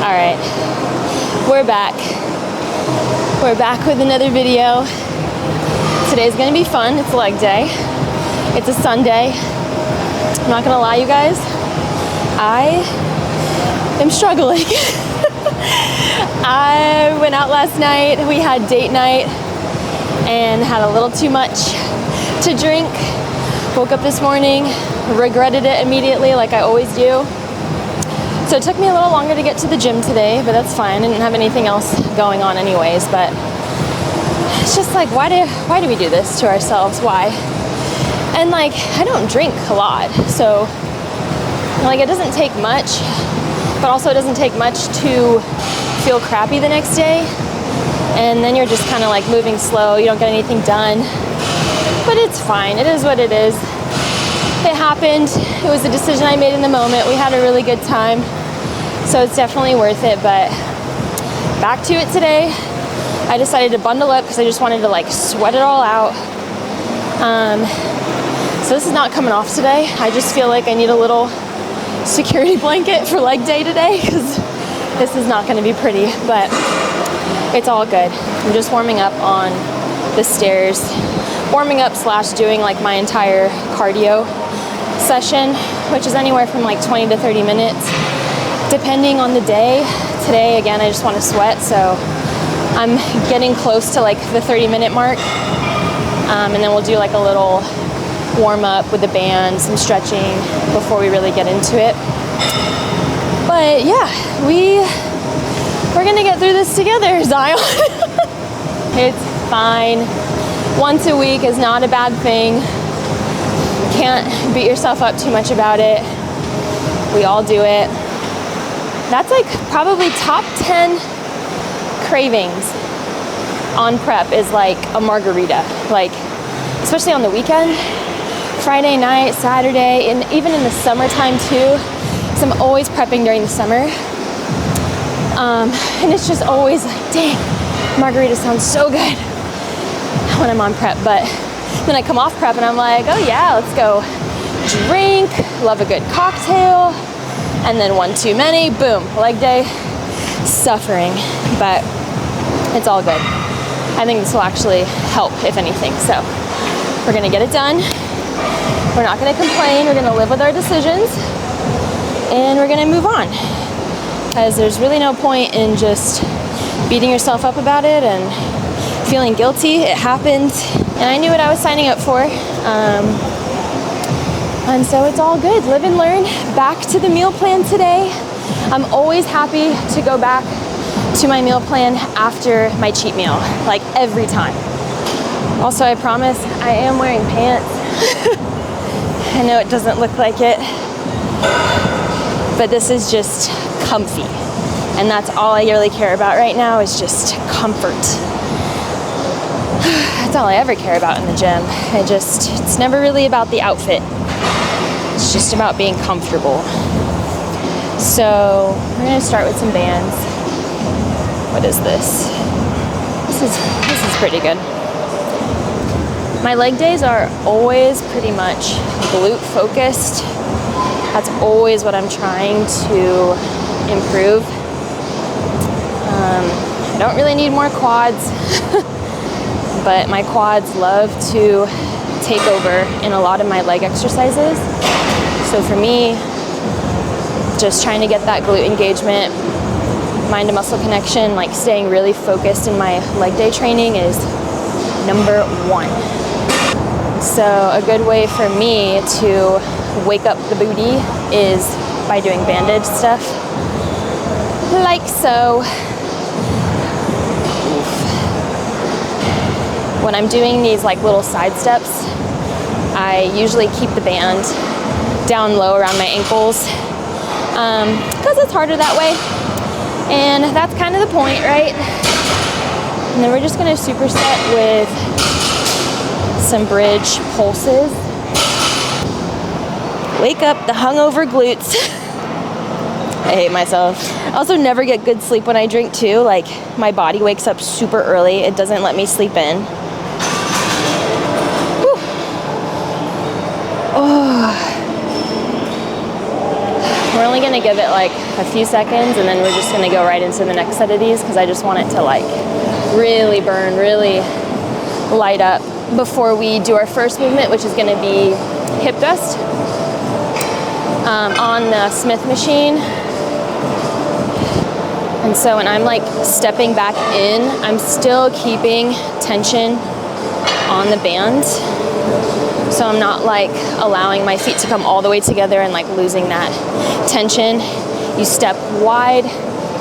All right, we're back. We're back with another video. Today's gonna be fun. It's leg day. It's a Sunday. I'm not gonna lie, you guys. I am struggling. I went out last night. We had date night and had a little too much to drink. Woke up this morning, regretted it immediately like I always do. So it took me a little longer to get to the gym today, but that's fine. I didn't have anything else going on anyways, but it's just like, why do we do this to ourselves? Why? And like, I don't drink a lot, so like it doesn't take much, but also it doesn't take much to feel crappy the next day. And then you're just kind of like moving slow. You don't get anything done, but it's fine. It is what it is. It happened. It was a decision I made in the moment. We had a really good time, so it's definitely worth it. But back to it today. I decided to bundle up because I just wanted to like sweat it all out. So this is not coming off today. I just feel like I need a little security blanket for leg day today because this is not going to be pretty, but it's all good. I'm just warming up on the stairs. Warming up / doing like my entire cardio session, which is anywhere from like 20 to 30 minutes, depending on the day. Today, again, I just want to sweat, so I'm getting close to like the 30-minute mark. And then we'll do like a little warm up with the band, some stretching before we really get into it. But yeah, we're gonna get through this together, Zion. It's fine. Once a week is not a bad thing. Can't beat yourself up too much about it. We all do it. That's like probably top 10 cravings on prep is like a margarita. Like, especially on the weekend, Friday night, Saturday, and even in the summertime too, because I'm always prepping during the summer. And it's just always like, dang, margarita sounds so good when I'm on prep. But then I come off prep and I'm like, oh yeah, let's go drink, love a good cocktail, and then one too many, boom, leg day, suffering. But it's all good. I think this will actually help, if anything. So we're gonna get it done. We're not gonna complain. We're gonna live with our decisions, and we're gonna move on. Because there's really no point in just beating yourself up about it and feeling guilty. It happened, and I knew what I was signing up for. And so it's all good. Live and learn. Back to the meal plan today. I'm always happy to go back to my meal plan after my cheat meal, like every time. Also, I promise I am wearing pants. I know it doesn't look like it, but this is just comfy. And that's all I really care about right now is just comfort. That's all I ever care about in the gym. It's never really about the outfit. It's just about being comfortable. So we're gonna start with some bands. What is this? This is pretty good. My leg days are always pretty much glute focused. That's always what I'm trying to improve. I don't really need more quads, but my quads love to take over in a lot of my leg exercises. So for me, just trying to get that glute engagement, mind to muscle connection, like staying really focused in my leg day training is number one. So a good way for me to wake up the booty is by doing bandage stuff, like so. When I'm doing these like little side steps, I usually keep the band down low around my ankles because it's harder that way. And that's kind of the point, right? And then we're just gonna superset with some bridge pulses. Wake up the hungover glutes. I hate myself. I also never get good sleep when I drink too. Like my body wakes up super early. It doesn't let me sleep in. Whew. Oh. We're only gonna give it like a few seconds, and then we're just gonna go right into the next set of these because I just want it to like really burn, really light up before we do our first movement, which is gonna be hip thrust on the Smith machine. And so when I'm like stepping back in, I'm still keeping tension on the band. So I'm not like allowing my feet to come all the way together and like losing that tension. You step wide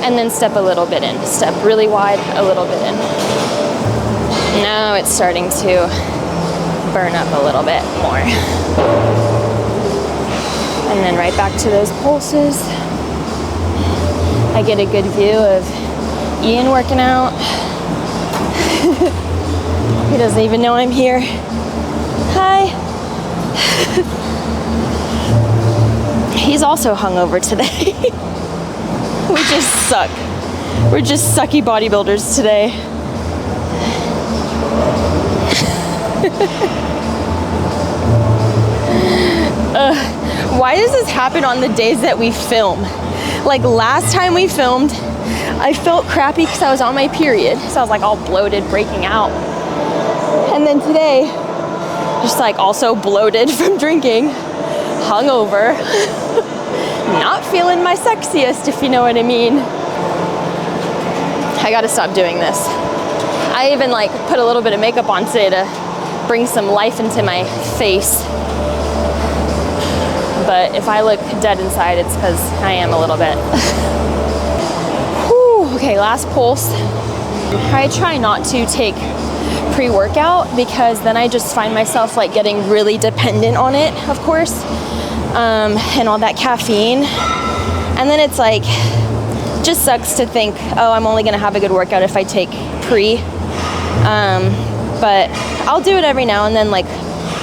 and then step a little bit in. Step really wide, a little bit in. Now it's starting to burn up a little bit more. And then right back to those pulses. I get a good view of Ian working out. He doesn't even know I'm here. Hi. He's also hungover today. We just suck. We're just sucky bodybuilders today. Why does this happen on the days that we film? Like last time we filmed, I felt crappy because I was on my period. So I was like all bloated, breaking out. And then today, just like also bloated from drinking, hungover, not feeling my sexiest, if you know what I mean. I gotta stop doing this. I even like put a little bit of makeup on today to bring some life into my face. But if I look dead inside, it's because I am a little bit. Whew, okay, last pulse. I try not to take pre-workout because then I just find myself like getting really dependent on it, of course, and all that caffeine. And then it's like, just sucks to think, oh, I'm only gonna have a good workout if I take pre. But I'll do it every now and then, like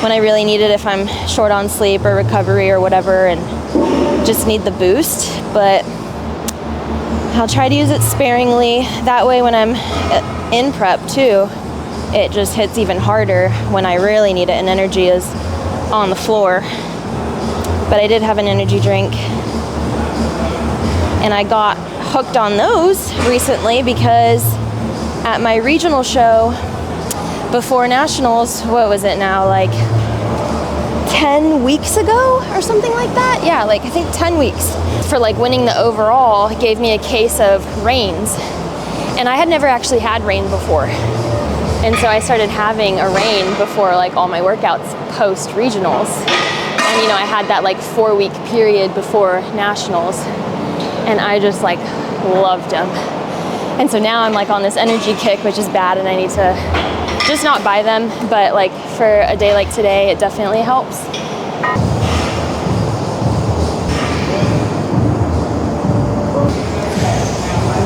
when I really need it, if I'm short on sleep or recovery or whatever and just need the boost. But I'll try to use it sparingly. That way when I'm in prep too, it just hits even harder when I really need it and energy is on the floor. But I did have an energy drink and I got hooked on those recently because at my regional show before nationals, what was it now, like 10 weeks ago or something like that? Yeah, like I think 10 weeks. For like winning the overall, it gave me a case of Reigns. And I had never actually had Reign before. And so I started having a Reign before like all my workouts post regionals. And you know, I had that like 4-week period before nationals and I just like loved them. And so now I'm like on this energy kick, which is bad, and I need to just not buy them, but like for a day like today, it definitely helps.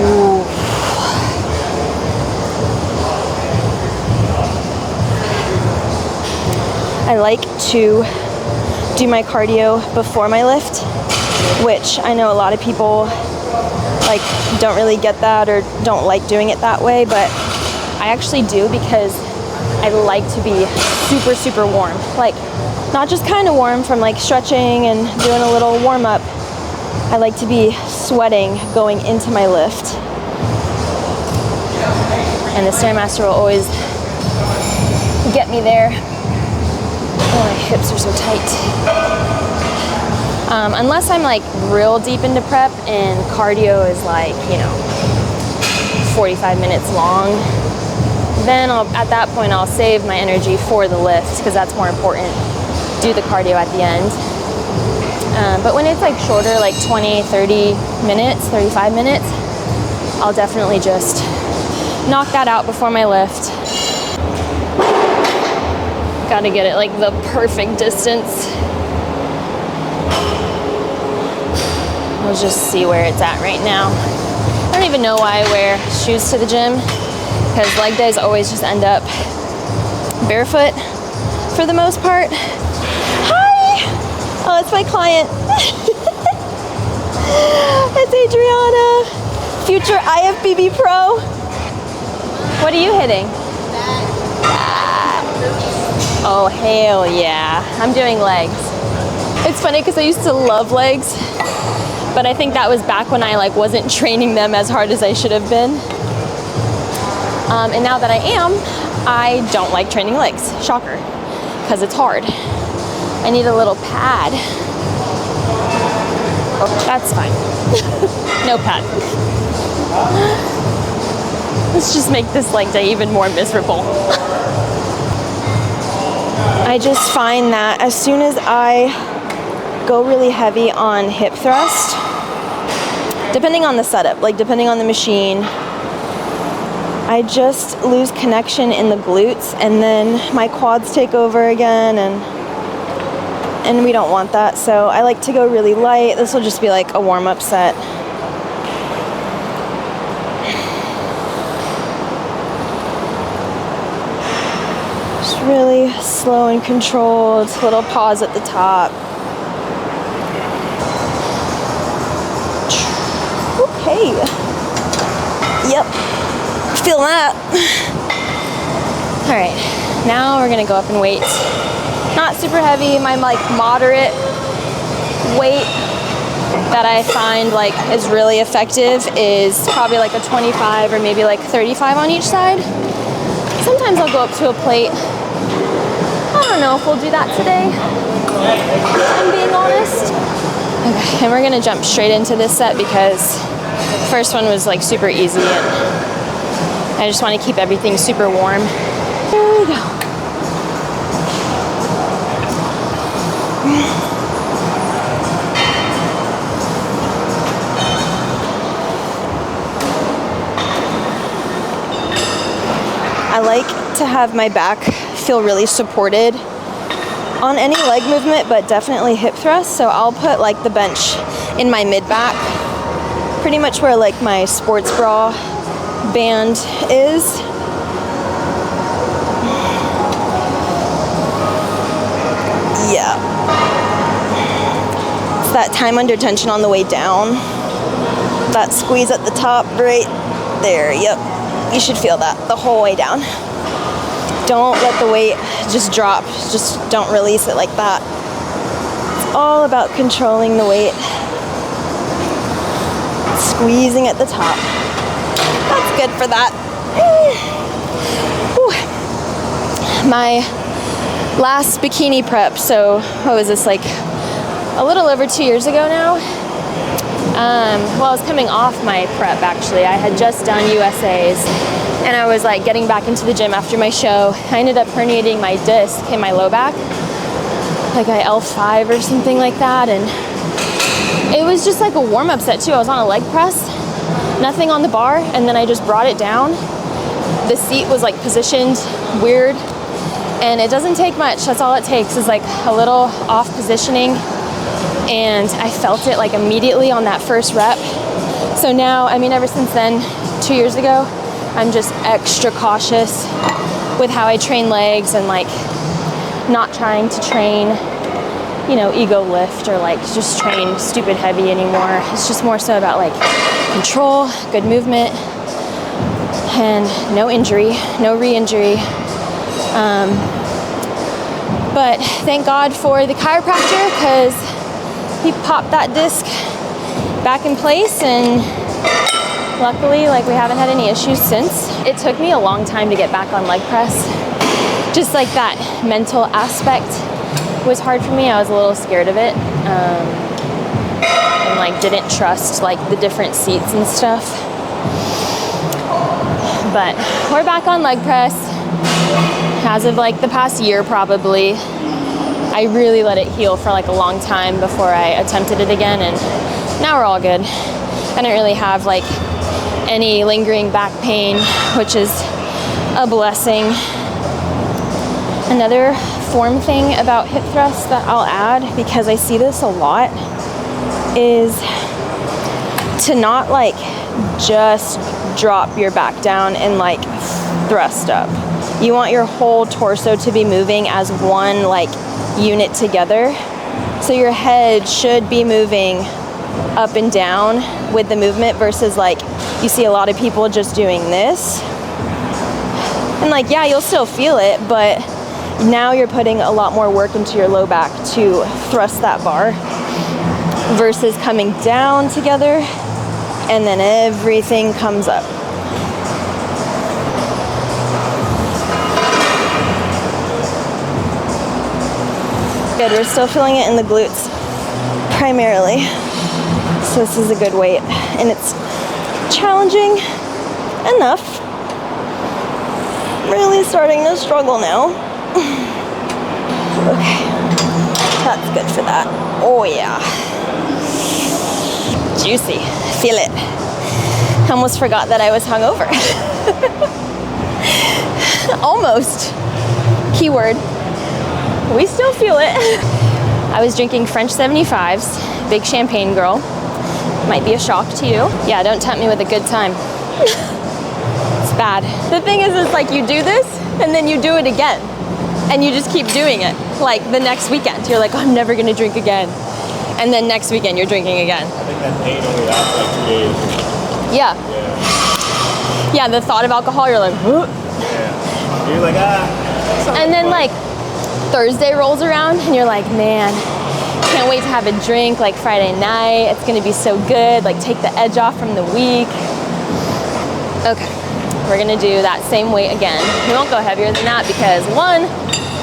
Ooh. I like to do my cardio before my lift, which I know a lot of people like don't really get that or don't like doing it that way, but I actually do because I like to be super, super warm. Like not just kind of warm from like stretching and doing a little warm up. I like to be sweating going into my lift. And the Stairmaster will always get me there. Oh, my hips are so tight. Unless I'm like real deep into prep and cardio is like, you know, 45 minutes long, then at that point I'll save my energy for the lift because that's more important. Do the cardio at the end. But when it's like shorter, like 20, 30 minutes, 35 minutes, I'll definitely just knock that out before my lift. Gotta get it like the perfect distance. We'll just see where it's at right now. I don't even know why I wear shoes to the gym because leg days always just end up barefoot for the most part. Hi! Oh, that's my client. It's Adriana, future IFBB pro. What are you hitting? Oh, hell yeah. I'm doing legs. It's funny because I used to love legs, But I think that was back when I like wasn't training them as hard as I should have been. And now that I am, I don't like training legs. Shocker, because it's hard. I need a little pad. Oh, that's fine. No pad. Let's just make this leg day even more miserable. I just find that as soon as I go really heavy on hip thrust, depending on the setup, like depending on the machine, I just lose connection in the glutes, and then my quads take over again, and we don't want that. So I like to go really light. This will just be like a warm-up set. Just really slow and controlled, little pause at the top. Okay. Yep. Feel that. All right, now we're gonna go up in weight. Not super heavy, my like moderate weight that I find like is really effective is probably like a 25 or maybe like 35 on each side. Sometimes I'll go up to a plate. I don't know if we'll do that today, if I'm being honest. Okay, and we're gonna jump straight into this set because the first one was like super easy and I just want to keep everything super warm. There we go. I like to have my back feel really supported on any leg movement, but definitely hip thrust. So I'll put like the bench in my mid back, pretty much where like my sports bra band is. Yeah. It's that time under tension on the way down. That squeeze at the top right there. Yep. You should feel that the whole way down. Don't let the weight just drop. Just don't release it like that. It's all about controlling the weight. Squeezing at the top. That's good for that. My last bikini prep, so what was this, like a little over 2 years ago now? Well, I was coming off my prep actually. I had just done USA's and I was like getting back into the gym after my show. I ended up herniating my disc in my low back, like a L5 or something like that, and it was just like a warm-up set too. I was on a leg press, nothing on the bar, and then I just brought it down. The seat was like positioned weird, and it doesn't take much. That's all it takes is like a little off positioning, and I felt it like immediately on that first rep. So now, I mean, ever since then, 2 years ago, I'm just extra cautious with how I train legs and like not trying to train, you know, ego lift or like just train stupid heavy anymore. It's just more so about like control, good movement, and no injury, no re-injury. But thank God for the chiropractor, because he popped that disc back in place, and luckily, like, we haven't had any issues since. It took me a long time to get back on leg press. Just like that mental aspect was hard for me. I was a little scared of it, and like didn't trust like the different seats and stuff. But we're back on leg press as of like the past year probably. I really let it heal for like a long time before I attempted it again, and now we're all good. I don't really have like any lingering back pain, which is a blessing. Another form thing about hip thrust that I'll add, because I see this a lot, is to not like just drop your back down and like thrust up. You want your whole torso to be moving as one like unit together. So your head should be moving up and down with the movement, versus like you see a lot of people just doing this. And like, yeah, you'll still feel it, but now you're putting a lot more work into your low back to thrust that bar, versus coming down together and then everything comes up. Good, we're still feeling it in the glutes primarily. So this is a good weight and it's challenging enough. Really starting to struggle now. Okay, that's good for that. Oh yeah. Juicy, feel it. Almost forgot that I was hungover. Almost. Keyword. We still feel it. I was drinking French 75s, big champagne girl. Might be a shock to you. Yeah, don't tempt me with a good time. It's bad. The thing is, it's like you do this and then you do it again. And you just keep doing it. Like the next weekend, you're like, oh, I'm never gonna drink again. And then next weekend, you're drinking again. I think that pain only lasts like 2 days. Yeah. Yeah, the thought of alcohol, you're like, huh? Yeah. You're like, ah. And then like Thursday rolls around and you're like, man, can't wait to have a drink like Friday night. It's gonna be so good. Like take the edge off from the week. Okay, we're gonna do that same weight again. We won't go heavier than that because one,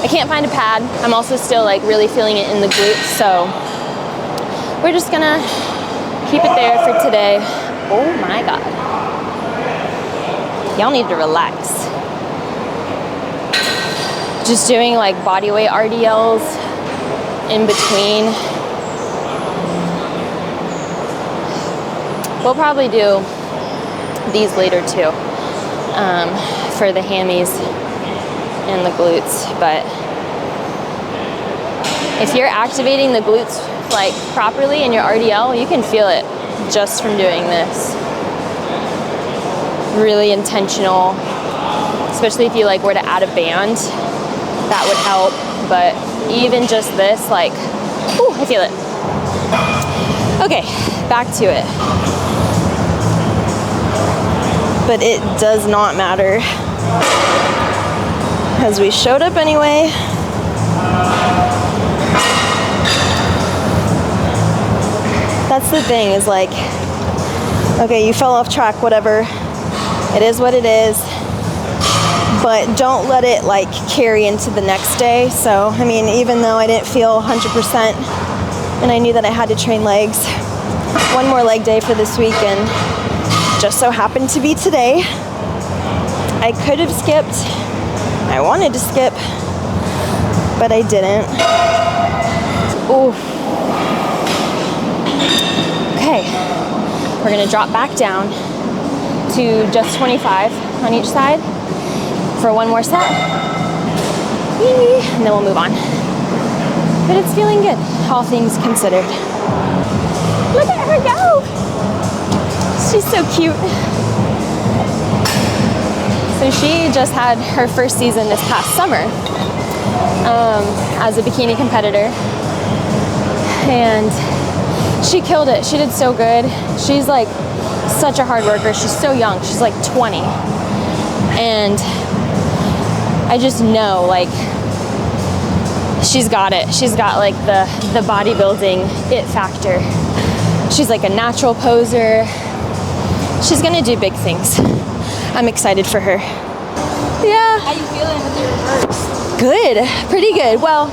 I can't find a pad. I'm also still like really feeling it in the glutes. So we're just gonna keep it there for today. Oh my God. Y'all need to relax. Just doing like body weight RDLs in between. We'll probably do these later too, for the hammies and the glutes. But if you're activating the glutes like properly in your RDL, you can feel it just from doing this. Really intentional, especially if you like were to add a band, that would help. But even just this, like, ooh, I feel it. Okay, back to it. But it does not matter, because we showed up anyway. That's the thing, is like, okay, you fell off track, whatever. It is what it is. But don't let it like carry into the next day. So, I mean, even though I didn't feel 100% and I knew that I had to train legs, one more leg day for this week, and just so happened to be today. I could have skipped. I wanted to skip, but I didn't. Ooh. Okay, we're gonna drop back down to just 25 on each side for one more set, and then we'll move on. But it's feeling good, all things considered. Look at her go! She's so cute. So she just had her first season this past summer as a bikini competitor, and she killed it. She did so good. She's like such a hard worker. She's so young. She's like 20, and I just know, like, she's got it. She's got like the bodybuilding it factor. She's like a natural poser. She's gonna do big things. I'm excited for her. Yeah. How you feeling with your reverse? Good, pretty good. Well,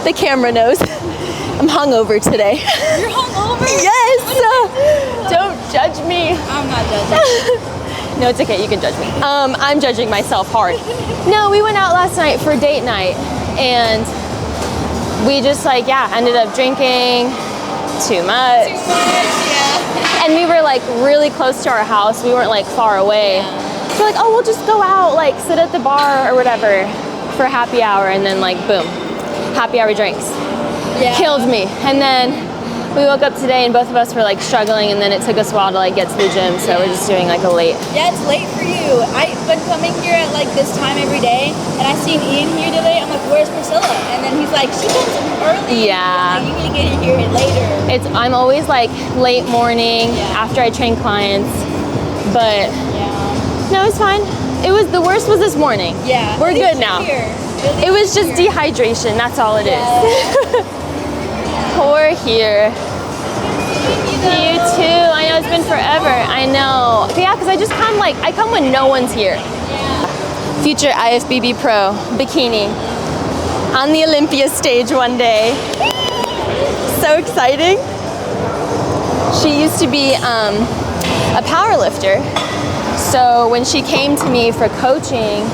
the camera knows. I'm hungover today. You're hungover? Yes. Don't judge me. I'm not judging. No, it's okay. You can judge me. I'm judging myself hard. No, we went out last night for date night, and we just like, ended up drinking too much. Too much, yeah. And we were like really close to our house. We weren't like far away. Yeah. So like, oh, we'll just go out, like sit at the bar or whatever for happy hour, and then like boom, happy hour drinks. Yeah. Killed me. And then we woke up today and both of us were like struggling, and then it took us a while to like get to the gym, so we're just doing like a late. Yeah, it's late for you. I've been coming here at like this time every day, and I seen Ian here today. I'm like, where's Priscilla? And then he's like, she comes early. Yeah. Like, you need to get in here later. I'm always like late morning after I train clients, but no, it's fine. The worst was this morning. Yeah. We're good now. It was just dehydration, that's all it is. tour here. You too. I know it's been forever. I know. But yeah, because I just come like, I come when no one's here. Future IFBB Pro bikini on the Olympia stage one day. So exciting. She used to be a power lifter. So when she came to me for coaching,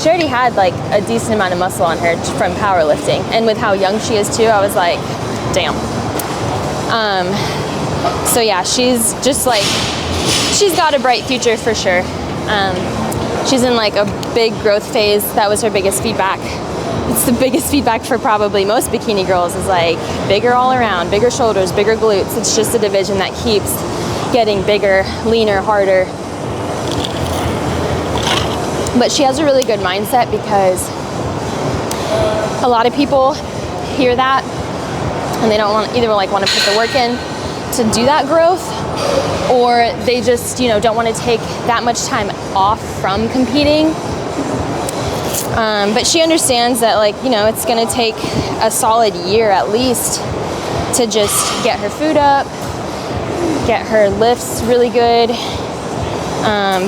she already had like a decent amount of muscle on her from powerlifting. And with how young she is too, I was like, damn. So yeah, she's just like, she's got a bright future for sure. She's in like a big growth phase. That was her biggest feedback. It's the biggest feedback for probably most bikini girls is like bigger all around, bigger shoulders, bigger glutes. It's just a division that keeps getting bigger, leaner, harder. But she has a really good mindset because a lot of people hear that and they don't want, either like want to put the work in to do that growth, or they just, you know, don't want to take that much time off from competing. But she understands that, like, you know, it's going to take a solid year at least to just get her food up, get her lifts really good,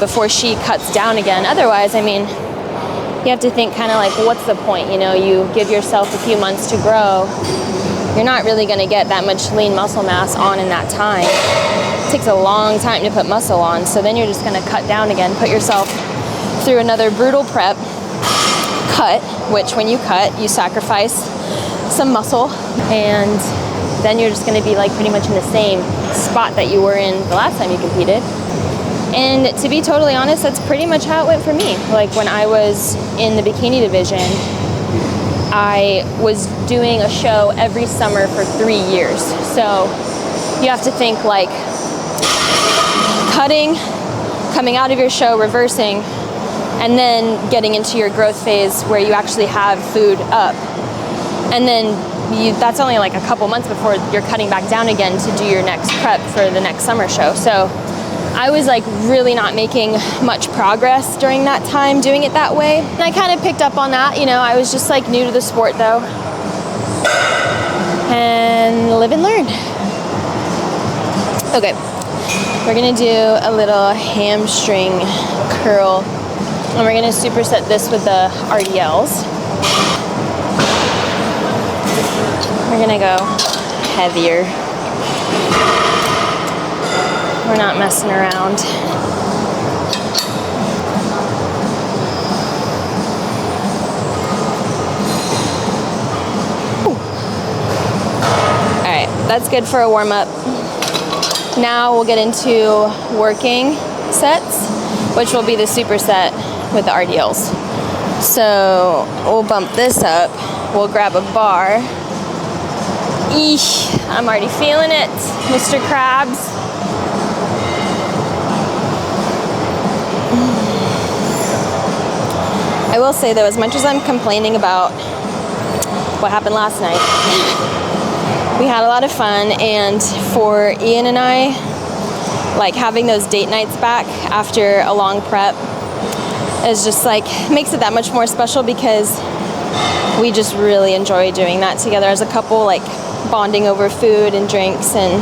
before she cuts down again. Otherwise, I mean, you have to think kind of like, what's the point? You know, you give yourself a few months to grow. You're not really going to get that much lean muscle mass on in that time. It takes a long time to put muscle on. So then you're just going to cut down again, put yourself through another brutal prep cut, which when you cut, you sacrifice some muscle, and then you're just going to be like pretty much in the same spot that you were in the last time you competed. And to be totally honest, that's pretty much how it went for me. Like when I was in the bikini division, I was doing a show every summer for 3 years. So you have to think like cutting, coming out of your show, reversing, and then getting into your growth phase where you actually have food up. And then that's only like a couple months before you're cutting back down again to do your next prep for the next summer show. So I was like really not making much progress during that time doing it that way. And I kind of picked up on that, you know, I was just like new to the sport though. And live and learn. Okay, we're gonna do a little hamstring curl. And we're gonna superset this with the RDLs. We're gonna go heavier. We're not messing around. Ooh. All right, that's good for a warm up. Now we'll get into working sets, which will be the superset with the RDLs. So we'll bump this up. We'll grab a bar. Eesh, I'm already feeling it, Mr. Krabs. I will say though, as much as I'm complaining about what happened last night, we had a lot of fun, and for Ian and I, like having those date nights back after a long prep is just like, makes it that much more special because we just really enjoy doing that together as a couple, like bonding over food and drinks. And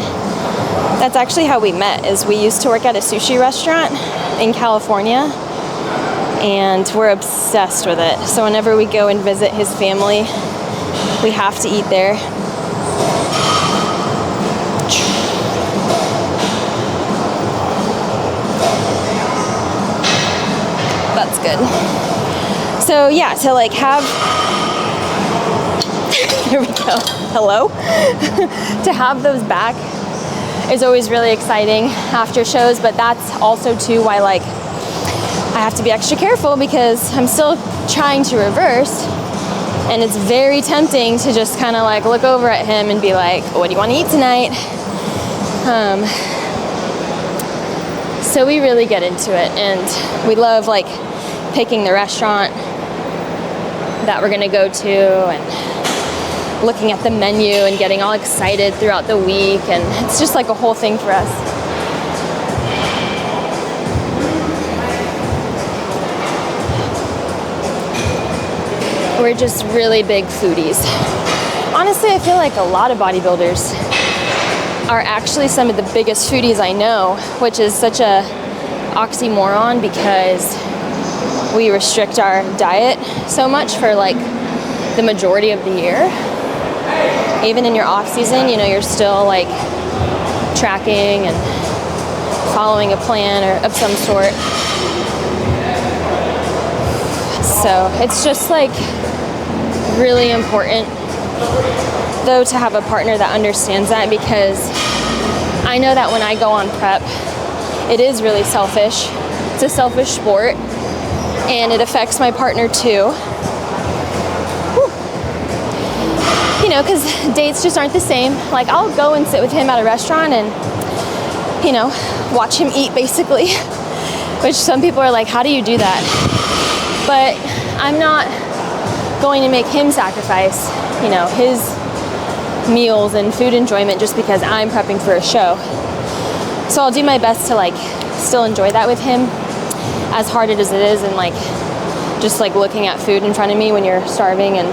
that's actually how we met, is we used to work at a sushi restaurant in California, and we're obsessed with it. So whenever we go and visit his family, we have to eat there. That's good. So yeah, to like have, there we go, hello? To have those back is always really exciting after shows, but that's also too why like I have to be extra careful, because I'm still trying to reverse, and it's very tempting to just kind of like look over at him and be like, what do you want to eat tonight? So we really get into it, and we love like picking the restaurant that we're gonna go to and looking at the menu and getting all excited throughout the week, and it's just like a whole thing for us. We're just really big foodies. Honestly, I feel like a lot of bodybuilders are actually some of the biggest foodies I know, which is such a oxymoron because we restrict our diet so much for like the majority of the year. Even in your off season, you know, you're still like tracking and following a plan or of some sort. So it's just like really important though to have a partner that understands that, because I know that when I go on prep, it is really selfish. It's a selfish sport and it affects my partner too. Whew. You know, because dates just aren't the same. Like I'll go and sit with him at a restaurant and, you know, watch him eat basically, which some people are like, how do you do that? But I'm not going to make him sacrifice, you know, his meals and food enjoyment just because I'm prepping for a show. So I'll do my best to like still enjoy that with him, as hard as it is, and like just like looking at food in front of me when you're starving and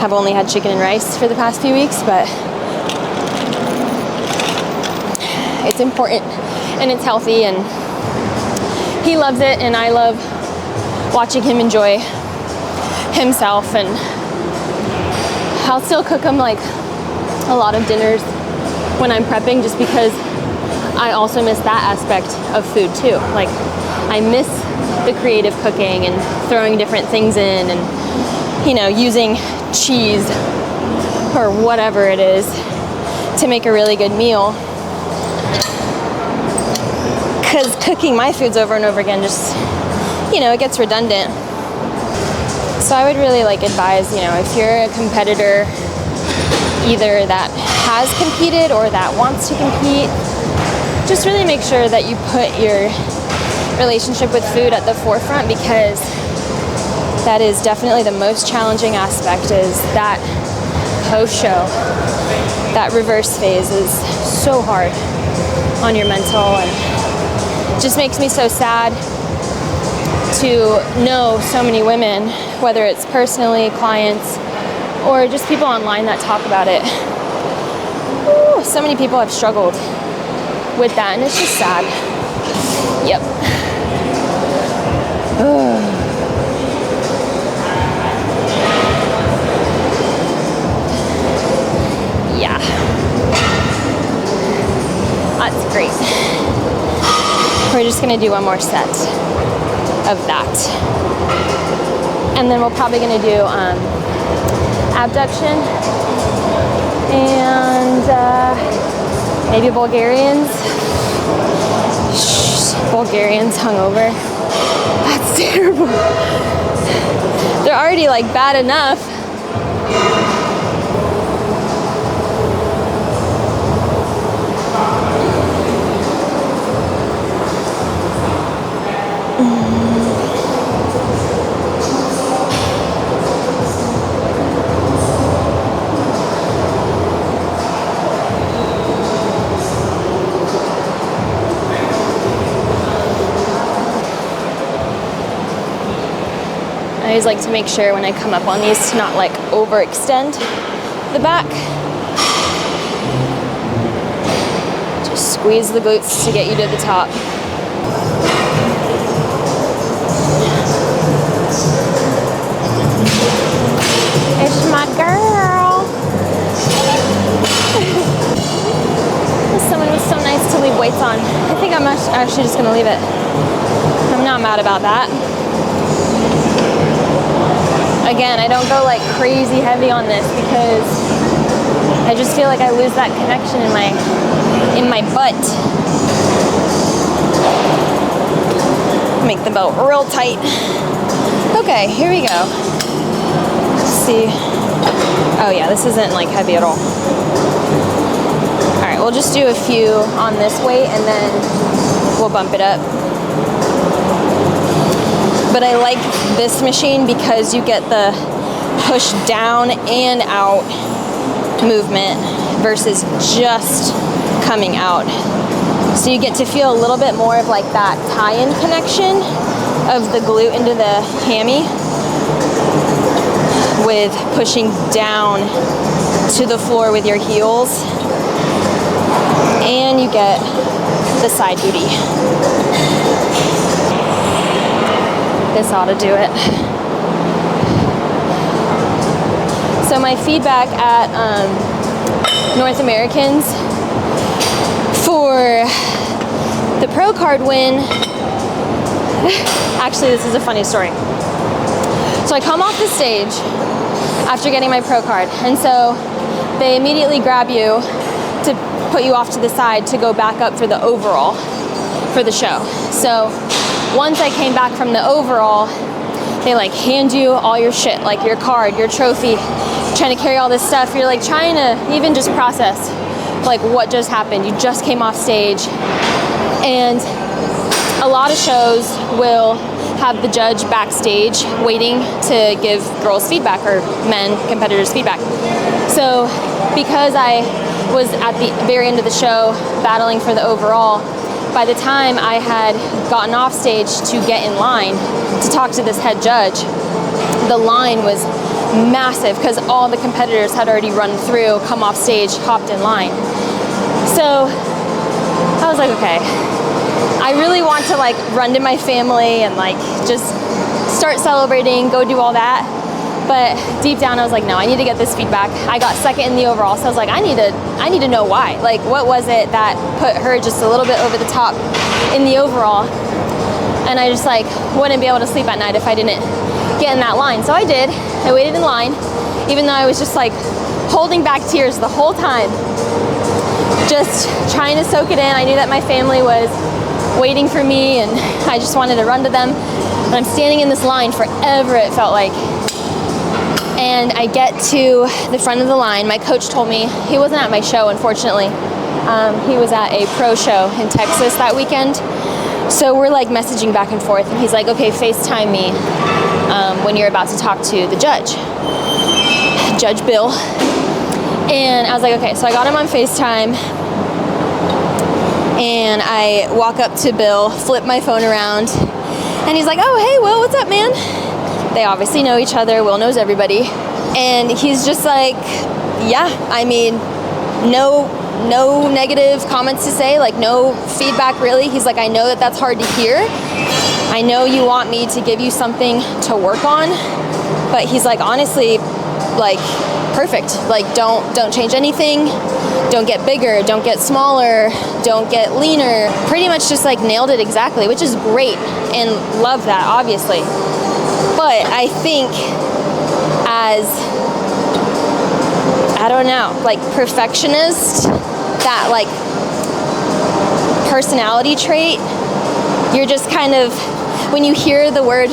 have only had chicken and rice for the past few weeks. But it's important and it's healthy and he loves it, and I love watching him enjoy himself. And I'll still cook him like a lot of dinners when I'm prepping, just because I also miss that aspect of food too. Like I miss the creative cooking and throwing different things in and, you know, using cheese or whatever it is to make a really good meal. Because cooking my foods over and over again just, you know, it gets redundant. So I would really like advise, you know, if you're a competitor either that has competed or that wants to compete, just really make sure that you put your relationship with food at the forefront, because that is definitely the most challenging aspect, is that post-show. That reverse phase is so hard on your mental, and it just makes me so sad to know so many women, whether it's personally, clients, or just people online that talk about it. Ooh, so many people have struggled with that, and it's just sad. Yep. Yeah. That's great. We're just gonna do one more set of that. And then we're probably gonna do abduction and maybe Bulgarians. Bulgarians hungover. That's terrible. They're already like bad enough. I always like to make sure when I come up on these to not like overextend the back. Just squeeze the glutes to get you to the top. It's my girl. Someone was so nice to leave weights on. I think I'm actually just gonna leave it. I'm not mad about that. Again, I don't go like crazy heavy on this because I just feel like I lose that connection in my butt. Make the belt real tight. Okay, here we go. Let's see. Oh yeah, this isn't like heavy at all. All right, we'll just do a few on this weight and then we'll bump it up. But I like this machine because you get the push down and out movement versus just coming out. So you get to feel a little bit more of like that tie-in connection of the glute into the hammy with pushing down to the floor with your heels, and you get the side booty. This ought to do it. So my feedback at North Americans for the pro card win, actually this is a funny story. So I come off the stage after getting my pro card, and so they immediately grab you to put you off to the side to go back up for the overall for the show. So once I came back from the overall, they like hand you all your shit, like your card, your trophy, trying to carry all this stuff. You're like trying to even just process like what just happened. You just came off stage, and a lot of shows will have the judge backstage waiting to give girls feedback or men competitors feedback. So because I was at the very end of the show battling for the overall, by the time I had gotten off stage to get in line to talk to this head judge, the line was massive because all the competitors had already run through, come off stage, hopped in line. So I was like, okay, I really want to like run to my family and like just start celebrating, go do all that. But deep down I was like, no, I need to get this feedback. I got second in the overall, so I was like, I need to know why. Like, what was it that put her just a little bit over the top in the overall? And I just like wouldn't be able to sleep at night if I didn't get in that line. So I did. I waited in line, even though I was just like holding back tears the whole time, just trying to soak it in. I knew that my family was waiting for me, and I just wanted to run to them. And I'm standing in this line forever, it felt like. And I get to the front of the line. My coach told me, he wasn't at my show, unfortunately. He was at a pro show in Texas that weekend. So we're like messaging back and forth, and he's like, okay, FaceTime me when you're about to talk to the judge, Judge Bill. And I was like, okay. So I got him on FaceTime, and I walk up to Bill, flip my phone around, and he's like, oh, hey, Will, what's up, man? They obviously know each other. Will knows everybody. And he's just like, yeah, I mean, no negative comments to say, like no feedback really. He's like, I know that that's hard to hear. I know you want me to give you something to work on, but he's like, honestly, like perfect. Like don't change anything. Don't get bigger, don't get smaller, don't get leaner. Pretty much just like nailed it exactly, which is great, and love that, obviously. But I think as, I don't know, like perfectionist, that like personality trait, you're just kind of, when you hear the word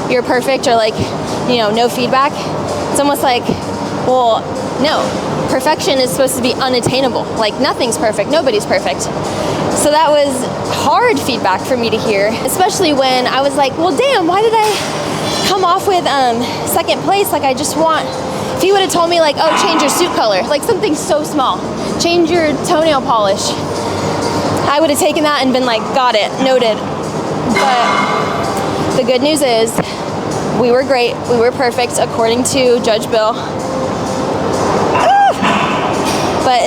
you're perfect or like, you know, no feedback, it's almost like, well, no, perfection is supposed to be unattainable. Like nothing's perfect, nobody's perfect. So that was hard feedback for me to hear, especially when I was like, well, damn, why did I come off with second place? Like I just want, if he would have told me like, oh, change your suit color, like something so small, change your toenail polish, I would have taken that and been like, got it, noted. But the good news is we were great, we were perfect according to Judge Bill. But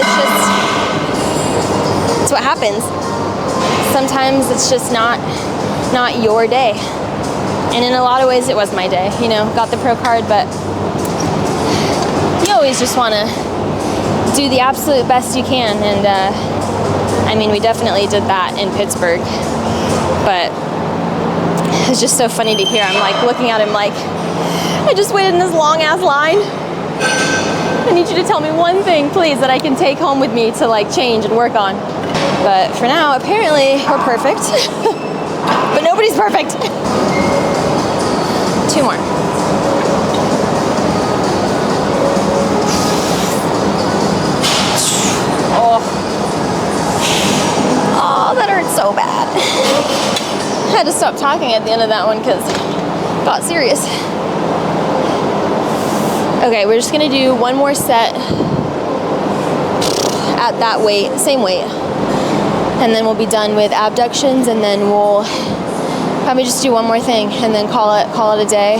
it's what happens. Sometimes it's just not your day. And in a lot of ways it was my day, you know, got the pro card, but you always just want to do the absolute best you can. And I mean, we definitely did that in Pittsburgh, but it's just so funny to hear. I'm like looking at him like, I just waited in this long ass line. I need you to tell me one thing, please, that I can take home with me to like change and work on. But for now, apparently we're perfect, but nobody's perfect. 2 more. Oh, that hurt so bad. I had to stop talking at the end of that one because it got serious. Okay, we're just gonna do one more set at that weight, same weight. And then we'll be done with abductions, and then we'll probably just do one more thing and then call it a day.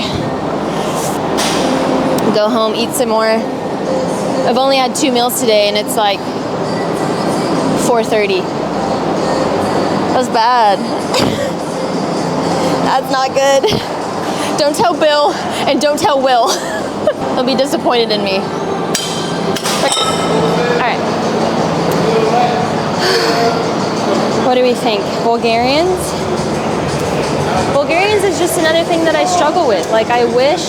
Go home, eat some more, I've only had 2 meals today and it's like 4:30. That's bad. That's not good. Don't tell Bill and don't tell Will. They'll be disappointed in me. All right. What do we think? Bulgarians? Bulgarians is just another thing that I struggle with. Like, I wish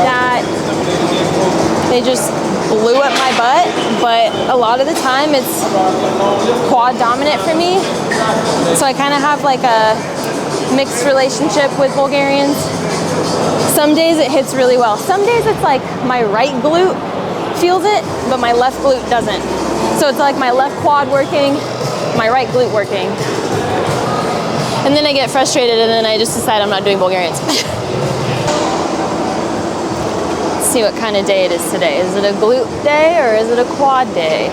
that they just blew up my butt, but a lot of the time it's quad dominant for me. So I kind of have like a mixed relationship with Bulgarians. Some days it hits really well. Some days it's like my right glute feels it, but my left glute doesn't. So it's like my left quad working, my right glute working. And then I get frustrated and then I just decide I'm not doing Bulgarians. Let's see what kind of day it is today. Is it a glute day or is it a quad day?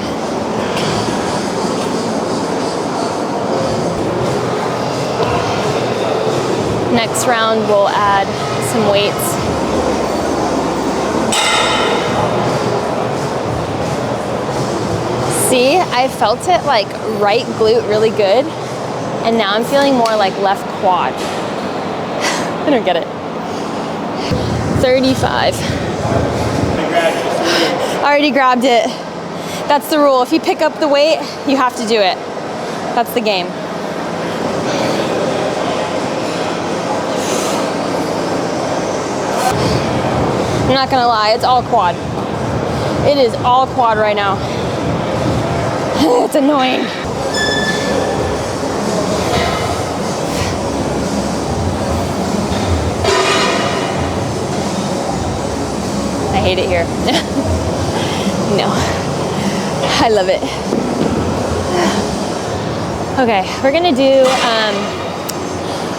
Next round we'll add some weights. See, I felt it like right glute really good, and now I'm feeling more like left quad. I don't get it. 35. I already grabbed it. That's the rule. If you pick up the weight, you have to do it. That's the game. I'm not gonna lie, it's all quad. It is all quad right now. It's annoying. I hate it here. No, I love it. Okay, we're gonna do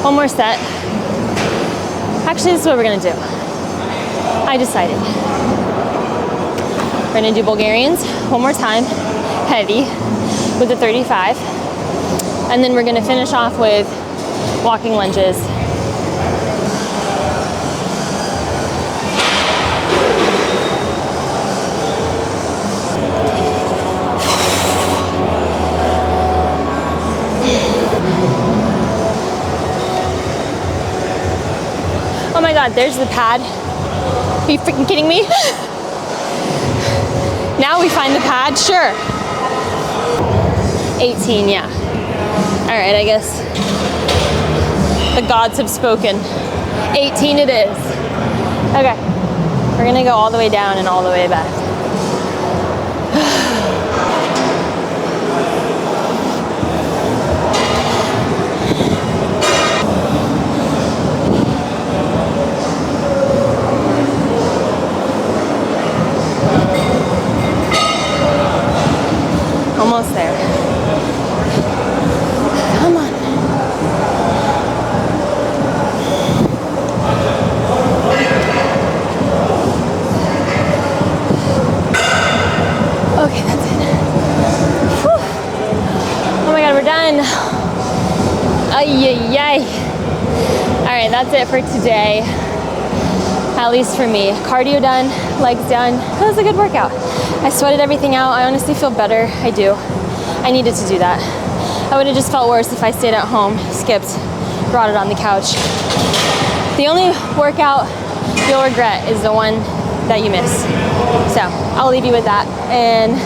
one more set. Actually, this is what we're gonna do. I decided. We're gonna do Bulgarians one more time, heavy, with a 35. And then we're gonna finish off with walking lunges. Oh my God, there's the pad. Are you freaking kidding me? Now we find the pad, sure. 18, yeah. All right, I guess the gods have spoken. 18 it is. Okay, we're gonna go all the way down and all the way back. Almost there. Come on. Okay, that's it. Whew. Oh my God, we're done. Ay, ay, ay. All right, that's it for today. At least for me. Cardio done, legs done. That was a good workout. I sweated everything out. I honestly feel better. I do. I needed to do that. I would have just felt worse if I stayed at home, skipped, brought it on the couch. The only workout you'll regret is the one that you miss. So I'll leave you with that, and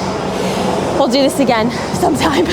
we'll do this again sometime.